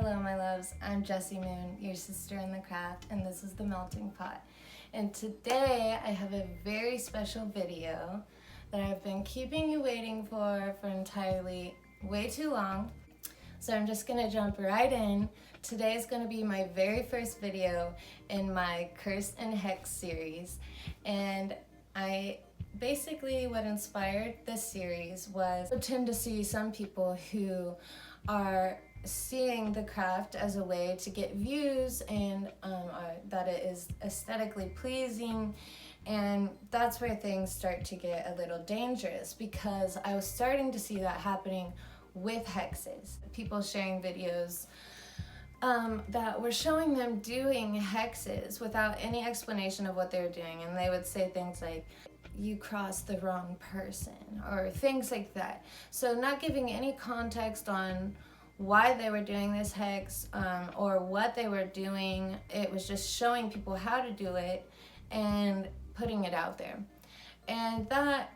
Hello my loves, I'm Jessie Moon, your sister in the craft, and this is The Melting Pot. And today I have a very special video that I've been keeping you waiting for entirely way too long. So I'm just gonna jump right in. Today is gonna be my very first video in my Curse and Hex series. And basically what inspired this series was I tend to see some people who are seeing the craft as a way to get views and that it is aesthetically pleasing, and that's where things start to get a little dangerous, because I was starting to see that happening with hexes. People sharing videos that were showing them doing hexes without any explanation of what they were doing, and they would say things like, "You crossed the wrong person," or things like that. So not giving any context on why they were doing this hex or what they were doing. It was just showing people how to do it and putting it out there. And that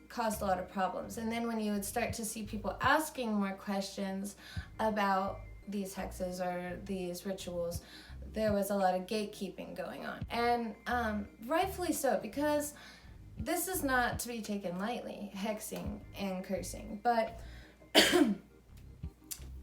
caused a lot of problems. And then when you would start to see people asking more questions about these hexes or these rituals, there was a lot of gatekeeping going on. And rightfully so, because this is not to be taken lightly, hexing and cursing. But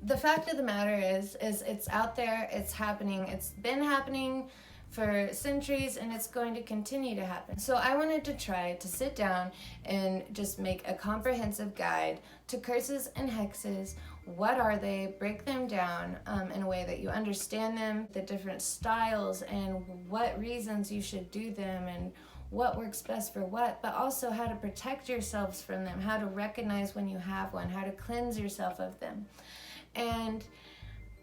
the fact of the matter is it's out there, it's happening, it's been happening for centuries, and it's going to continue to happen. So I wanted to try to sit down and just make a comprehensive guide to curses and hexes. What are they? Break them down in a way that you understand them, the different styles, and what reasons you should do them, and what works best for what, but also how to protect yourselves from them, how to recognize when you have one, how to cleanse yourself of them. And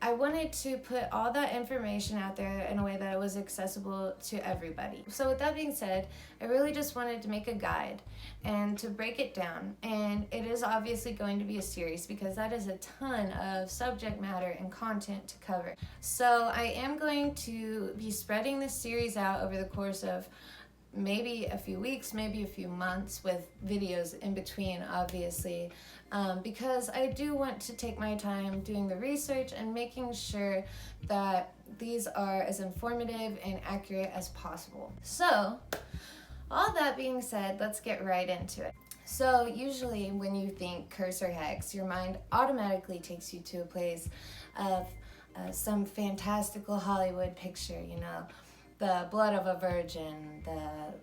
I wanted to put all that information out there in a way that it was accessible to everybody. So with that being said, I really just wanted to make a guide and to break it down. And it is obviously going to be a series, because that is a ton of subject matter and content to cover. So I am going to be spreading this series out over the course of maybe a few weeks, maybe a few months, with videos in between, obviously, because I do want to take my time doing the research and making sure that these are as informative and accurate as possible. So, all that being said, let's get right into it. So usually when you think curse or hex, your mind automatically takes you to a place of some fantastical Hollywood picture, you know, the blood of a virgin, the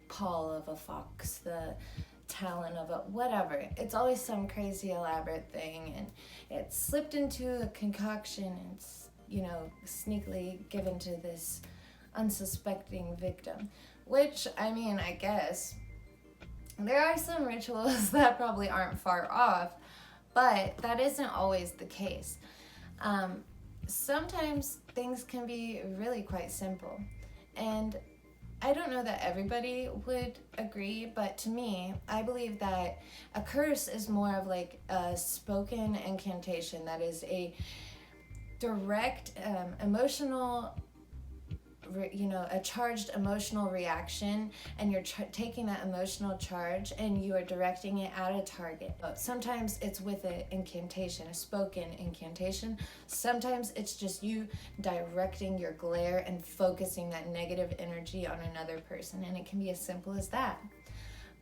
paw of a fox, the talon of a whatever. It's always some crazy elaborate thing, and it's slipped into a concoction, and it's, you know, sneakily given to this unsuspecting victim. Which, I mean, I guess there are some rituals that probably aren't far off, but that isn't always the case. Sometimes things can be really quite simple, and I don't know that everybody would agree, but to me, I believe that a curse is more of like a spoken incantation that is a direct emotional, a charged emotional reaction, and you're taking that emotional charge and you are directing it at a target. Sometimes it's with an incantation, a spoken incantation. Sometimes it's just you directing your glare and focusing that negative energy on another person, and it can be as simple as that.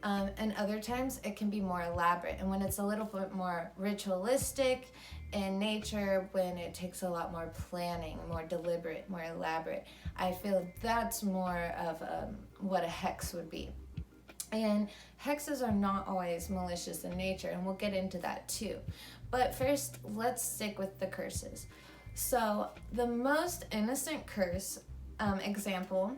And other times it can be more elaborate, and when it's a little bit more ritualistic in nature, when it takes a lot more planning, more deliberate, more elaborate, I feel that's more of what a hex would be. And hexes are not always malicious in nature, and we'll get into that too. But first, let's stick with the curses. So the most innocent curse example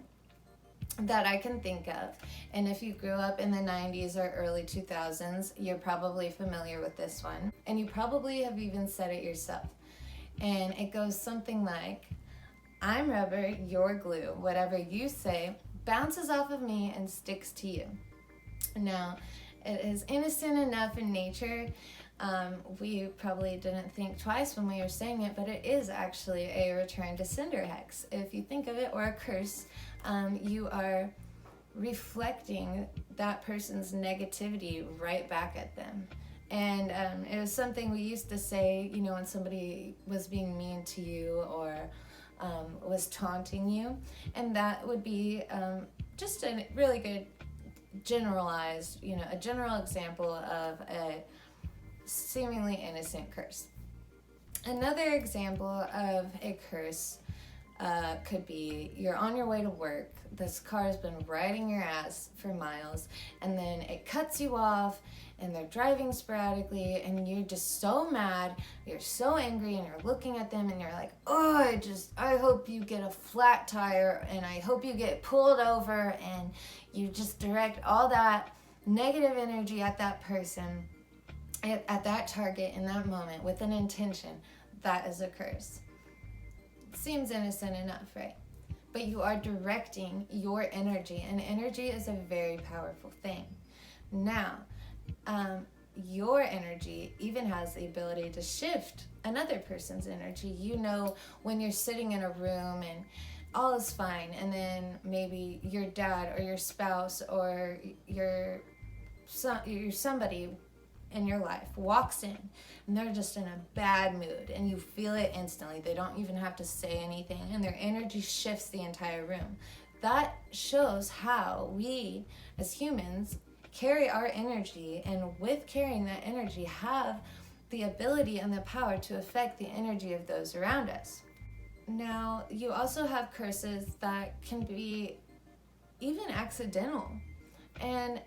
that I can think of, and if you grew up in the 90s or early 2000s, you're probably familiar with this one, and you probably have even said it yourself. And it goes something like, "I'm rubber, you're glue. Whatever you say bounces off of me and sticks to you." Now, it is innocent enough in nature. We probably didn't think twice when we were saying it, but it is actually a return to sender hex, if you think of it, or a curse. You are reflecting that person's negativity right back at them. And it was something we used to say, you know, when somebody was being mean to you or was taunting you. And that would be just a really good generalized, you know, a general example of a seemingly innocent curse. Another example of a curse could be you're on your way to work, this car has been riding your ass for miles, and then it cuts you off and they're driving sporadically and you're just so mad, you're so angry, and you're looking at them and you're like, oh, I hope you get a flat tire and I hope you get pulled over, and you just direct all that negative energy at that person, at that target in that moment with an intention. That is a curse. Seems innocent enough, right? But you are directing your energy, and energy is a very powerful thing. Now, your energy even has the ability to shift another person's energy. You know, when you're sitting in a room and all is fine, and then maybe your dad or your spouse or your somebody in your life walks in and they're just in a bad mood, and you feel it instantly. They don't even have to say anything, and their energy shifts the entire room. That shows how we as humans carry our energy, and with carrying that energy have the ability and the power to affect the energy of those around us. Now, you also have curses that can be even accidental, and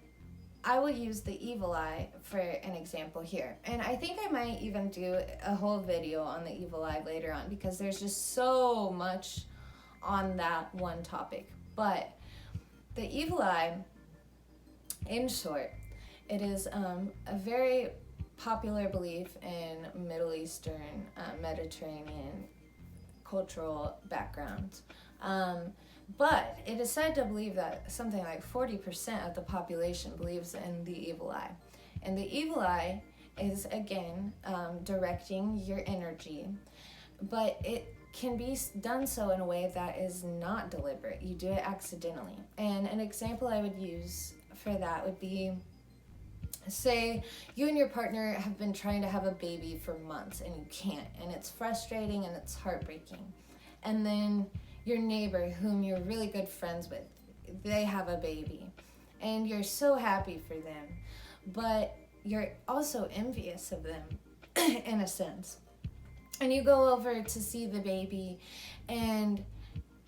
I will use the evil eye for an example here. And I think I might even do a whole video on the evil eye later on, because there's just so much on that one topic. But the evil eye, in short, it is a very popular belief in Middle Eastern, Mediterranean cultural backgrounds. But it is said to believe that something like 40% of the population believes in the evil eye. And the evil eye is, again, directing your energy, but it can be done so in a way that is not deliberate. You do it accidentally. And an example I would use for that would be, say you and your partner have been trying to have a baby for months and you can't, and it's frustrating and it's heartbreaking. And then your neighbor, whom you're really good friends with, they have a baby, and you're so happy for them, but you're also envious of them in a sense. And you go over to see the baby, and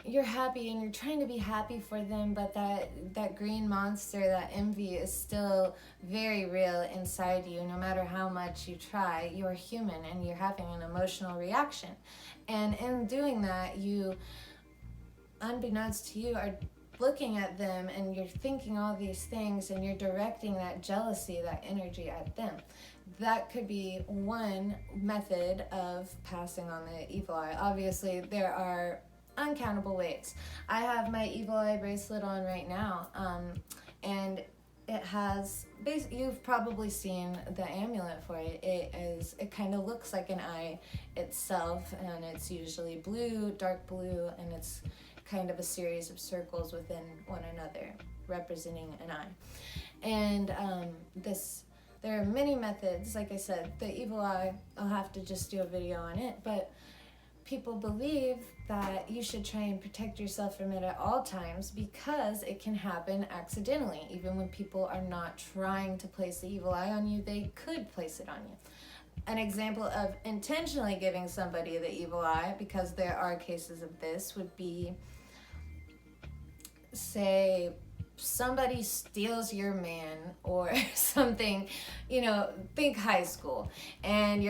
you're happy and you're trying to be happy for them, but that green monster, that envy, is still very real inside you. No matter how much you try, you're human and you're having an emotional reaction. And in doing that, you, unbeknownst to you, are looking at them and you're thinking all these things, and you're directing that jealousy, that energy at them. That could be one method of passing on the evil eye. Obviously, there are uncountable ways. I have my evil eye bracelet on right now, and it has, you've probably seen the amulet for it. It kind of looks like an eye itself, and it's usually blue, dark blue, and it's kind of a series of circles within one another representing an eye. And there are many methods. Like I said, the evil eye, I'll have to just do a video on it, but people believe that you should try and protect yourself from it at all times, because it can happen accidentally. Even when people are not trying to place the evil eye on you, they could place it on you. An example of intentionally giving somebody the evil eye, because there are cases of this, would be, say, somebody steals your man or something, think high school, and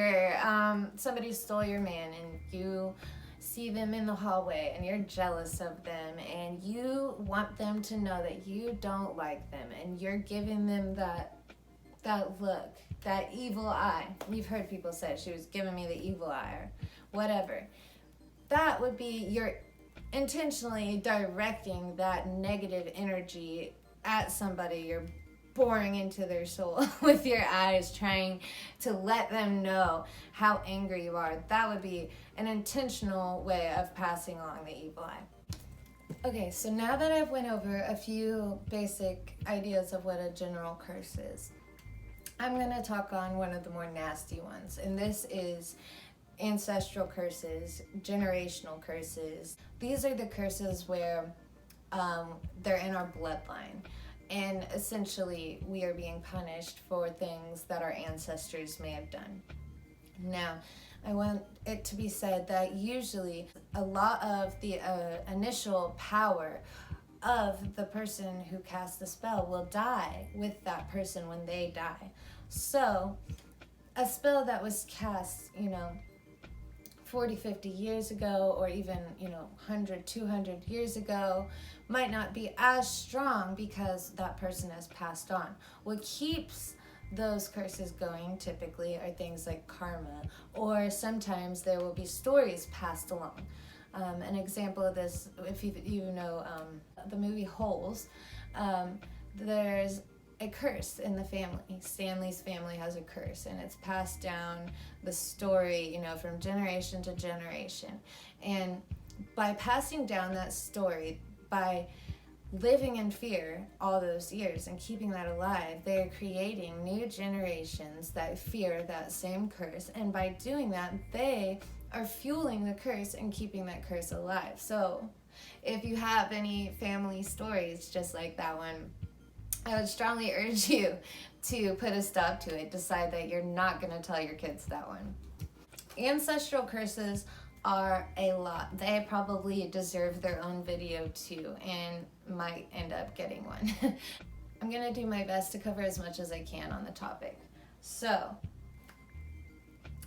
somebody stole your man, and you see them in the hallway and you're jealous of them, and you want them to know that you don't like them, and you're giving them that look, that evil eye. You've heard people say, she was giving me the evil eye, or whatever. That would be you're intentionally directing that negative energy at somebody. You're boring into their soul with your eyes, trying to let them know how angry you are. That would be an intentional way of passing along the evil eye. Okay, so now that I've went over a few basic ideas of what a general curse is, I'm going to talk on one of the more nasty ones, and this is ancestral curses, generational curses. These are the curses where they're in our bloodline, and essentially we are being punished for things that our ancestors may have done. Now, I want it to be said that usually a lot of the initial power of the person who casts the spell will die with that person when they die. So, a spell that was cast, 40, 50 years ago, or even, 100, 200 years ago, might not be as strong because that person has passed on. What keeps those curses going typically are things like karma, or sometimes there will be stories passed along. An example of this, if you know the movie Holes, there's a curse in the family. Stanley's family has a curse, and it's passed down the story, from generation to generation. And by passing down that story, by living in fear all those years and keeping that alive, they're creating new generations that fear that same curse. And by doing that, they are fueling the curse and keeping that curse alive. So if you have any family stories just like that one, I would strongly urge you to put a stop to it. Decide that you're not going to tell your kids that one. Ancestral curses are a lot. They probably deserve their own video too, and might end up getting one. I'm going to do my best to cover as much as I can on the topic. So,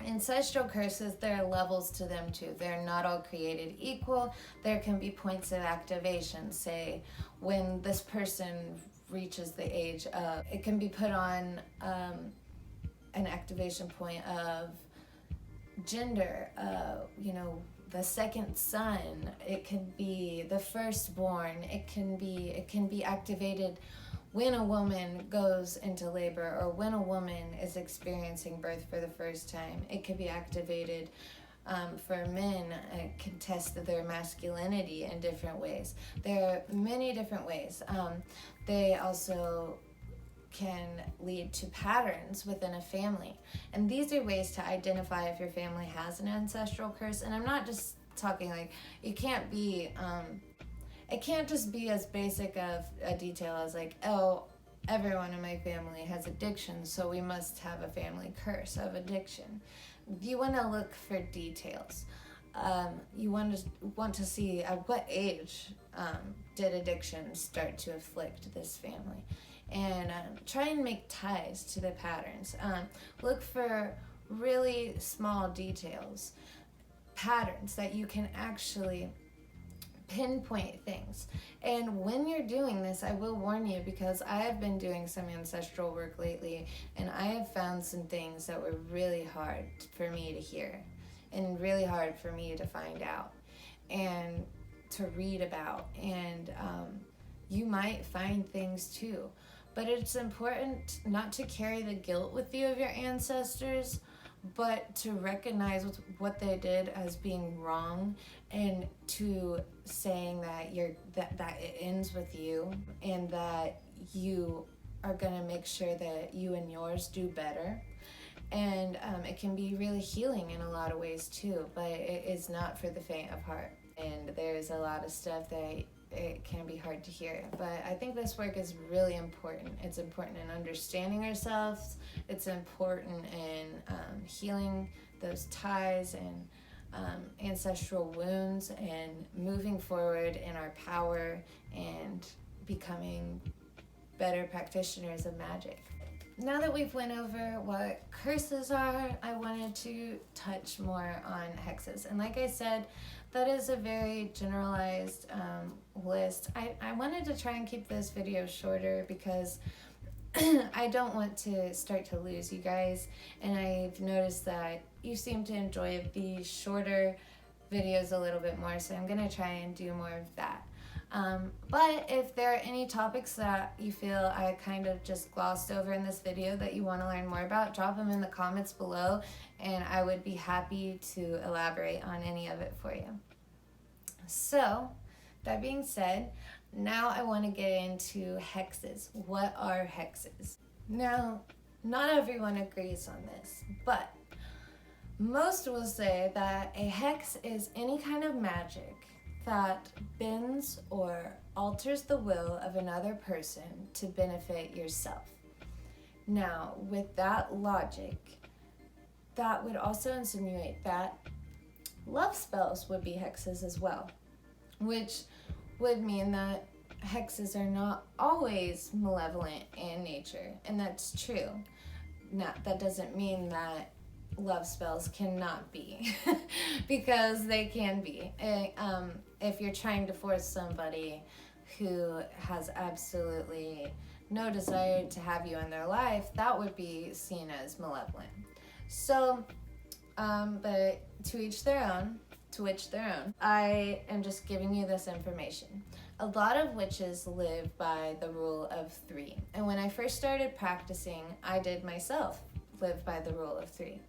ancestral curses, there are levels to them too. They're not all created equal. There can be points of activation. Say, when this person reaches the age of, it can be put on an activation point of gender, the second son. It can be the firstborn. It can be activated when a woman goes into labor, or when a woman is experiencing birth for the first time. It can be activated for men. It can test their masculinity in different ways. There are many different ways. They also can lead to patterns within a family. And these are ways to identify if your family has an ancestral curse. And I'm not just talking like, it can't just be as basic of a detail as like, oh, everyone in my family has addiction, so we must have a family curse of addiction. You want to look for details. You want to see at what age did addiction start to afflict this family, and try and make ties to the patterns. Look for really small details, patterns that you can actually pinpoint things. And when you're doing this, I will warn you, because I have been doing some ancestral work lately, and I have found some things that were really hard for me to hear, and really hard for me to find out and to read about. And you might find things too. But it's important not to carry the guilt with you of your ancestors, but to recognize what they did as being wrong, and to saying that that it ends with you, and that you are going to make sure that you and yours do better. And it can be really healing in a lot of ways too, but it is not for the faint of heart. And there's a lot of stuff that it can be hard to hear. But I think this work is really important. It's important in understanding ourselves. It's important in healing those ties and ancestral wounds, and moving forward in our power and becoming better practitioners of magic. Now that we've went over what curses are, I wanted to touch more on hexes. And like I said, that is a very generalized list. I wanted to try and keep this video shorter because I don't want to start to lose you guys. And I've noticed that you seem to enjoy the shorter videos a little bit more, so I'm going to try and do more of that. But if there are any topics that you feel I kind of just glossed over in this video that you want to learn more about, drop them in the comments below, and I would be happy to elaborate on any of it for you. So, that being said, now I want to get into hexes. What are hexes? Now, Not everyone agrees on this, but most will say that a hex is any kind of magic that bends or alters the will of another person to benefit yourself. Now, with that logic, that would also insinuate that love spells would be hexes as well, which would mean that hexes are not always malevolent in nature, and that's true. Now, that doesn't mean that love spells cannot be, because they can be. If you're trying to force somebody who has absolutely no desire to have you in their life, that would be seen as malevolent. So, but to each their own, to which their own. I am just giving you this information. A lot of witches live by the rule of 3. And when I first started practicing, I did myself live by the rule of 3.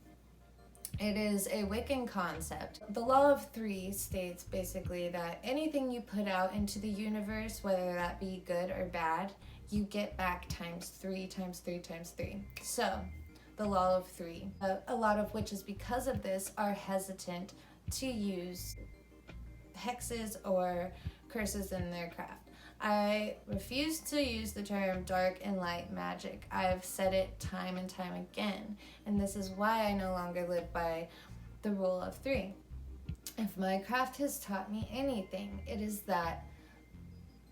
It is a Wiccan concept. The law of 3 states basically that anything you put out into the universe, whether that be good or bad, you get back times 3 times 3 times 3. So, the law of 3. A lot of witches, because of this, are hesitant to use hexes or curses in their craft. I refuse to use the term dark and light magic. I've said it time and time again, and this is why I no longer live by the rule of 3. If my craft has taught me anything, it is that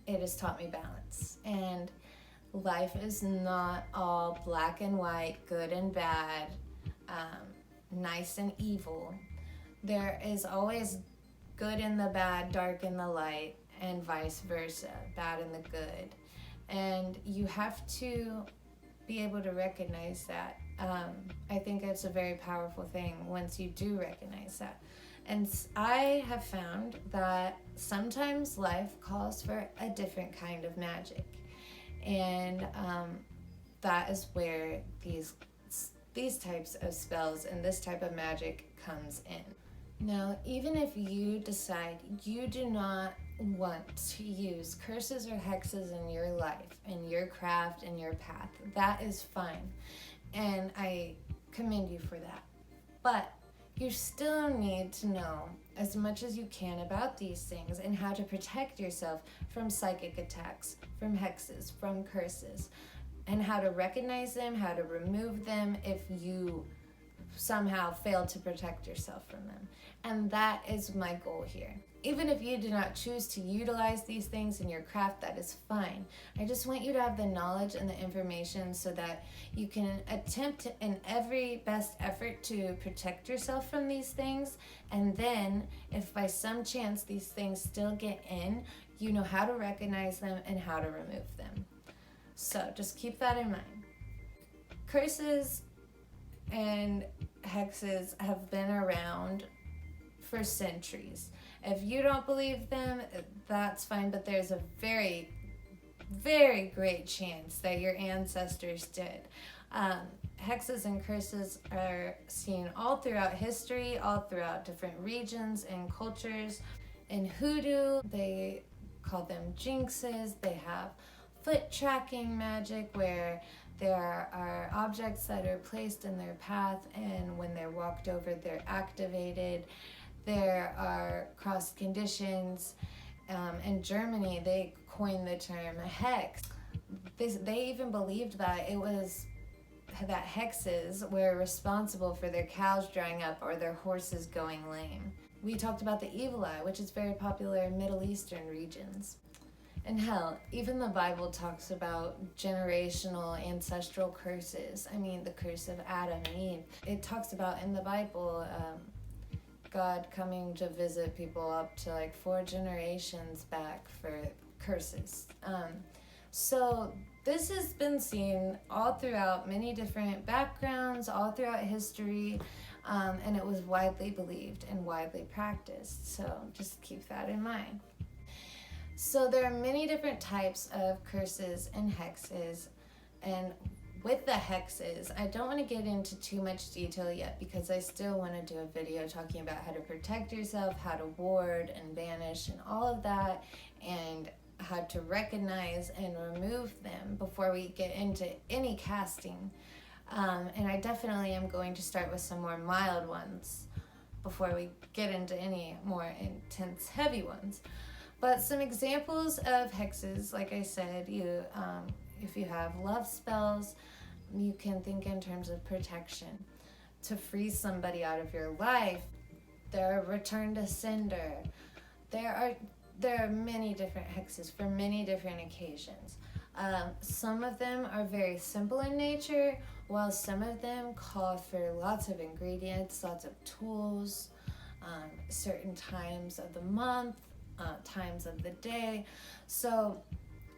it has taught me balance. And life is not all black and white, good and bad, nice and evil. There is always good in the bad, dark in the light, and vice versa, bad in the good. And you have to be able to recognize that. I think it's a very powerful thing once you do recognize that. And I have found that sometimes life calls for a different kind of magic. And that is where these types of spells and this type of magic comes in. Now, even if you decide you do not want to use curses or hexes in your life, in your craft, in your path, that is fine. And I commend you for that. But you still need to know as much as you can about these things and how to protect yourself from psychic attacks, from hexes, from curses, and how to recognize them, how to remove them if you somehow fail to protect yourself from them. And that is my goal here. Even if you do not choose to utilize these things in your craft, that is fine. I just want you to have the knowledge and the information so that you can attempt in every best effort to protect yourself from these things. And then, if by some chance these things still get in, you know how to recognize them and how to remove them. So just keep that in mind. Curses and hexes have been around for centuries. If you don't believe them, that's fine, but there's a very, very great chance that your ancestors did. Hexes and curses are seen all throughout history, all throughout different regions and cultures. In hoodoo, they call them jinxes. They have foot tracking magic where there are objects that are placed in their path, and when they're walked over, they're activated. There are cross conditions. In Germany, they coined the term hex. They even believed that that hexes were responsible for their cows drying up or their horses going lame. We talked about the evil eye, which is very popular in Middle Eastern regions. And hell, even the Bible talks about generational ancestral curses. I mean, the curse of Adam and Eve. It talks about in the Bible, God coming to visit people up to like 4 generations back for curses. So this has been seen all throughout many different backgrounds, all throughout history, and it was widely believed and widely practiced. So just keep that in mind. So there are many different types of curses and hexes, and with the hexes, I don't want to get into too much detail yet because I still want to do a video talking about how to protect yourself, how to ward and banish and all of that, and how to recognize and remove them before we get into any casting. And I definitely am going to start with some more mild ones before we get into any more intense, heavy ones. But some examples of hexes, like I said, if you have love spells, you can think in terms of protection. To free somebody out of your life, there are return to sender. There are many different hexes for many different occasions. Some of them are very simple in nature, while some of them call for lots of ingredients, lots of tools, certain times of the month, times of the day. So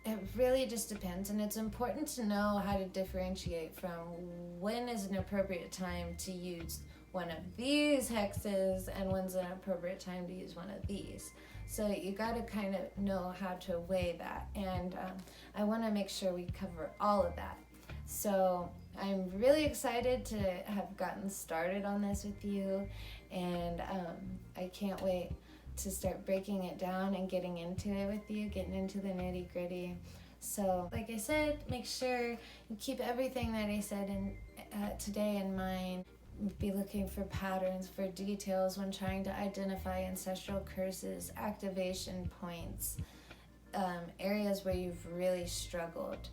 it really just depends, and it's important to know how to differentiate from when is an appropriate time to use one of these hexes and when's an appropriate time to use one of these. So you got to kind of know how to weigh that, and I want to make sure we cover all of that. So I'm really excited to have gotten started on this with you, and I can't wait to start breaking it down and getting into it with you, getting into the nitty gritty. So like I said, make sure you keep everything that I said today in mind. Be looking for patterns, for details when trying to identify ancestral curses, activation points, areas where you've really struggled.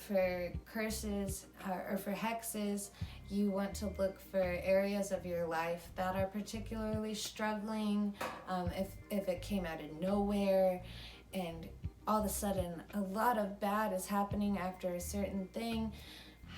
For curses or for hexes, you want to look for areas of your life that are particularly struggling. If it came out of nowhere and all of a sudden a lot of bad is happening after a certain thing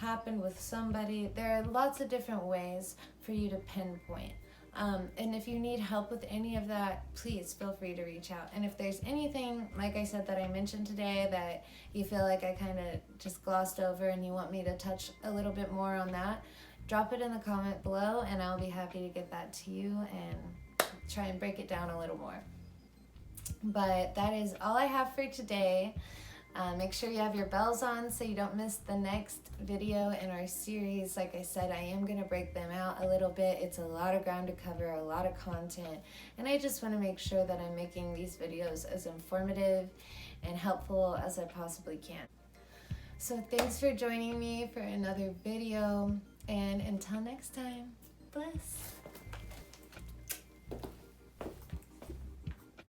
happened with somebody, there are lots of different ways for you to pinpoint. And if you need help with any of that, please feel free to reach out. And if there's anything, like I said, that I mentioned today that you feel like I kind of just glossed over and you want me to touch a little bit more on that, drop it in the comment below and I'll be happy to get that to you and try and break it down a little more. But that is all I have for today. Make sure you have your bells on so you don't miss the next video in our series. Like I said, I am going to break them out a little bit. It's a lot of ground to cover, a lot of content, and I just want to make sure that I'm making these videos as informative and helpful as I possibly can. So thanks for joining me for another video, and until next time, bless.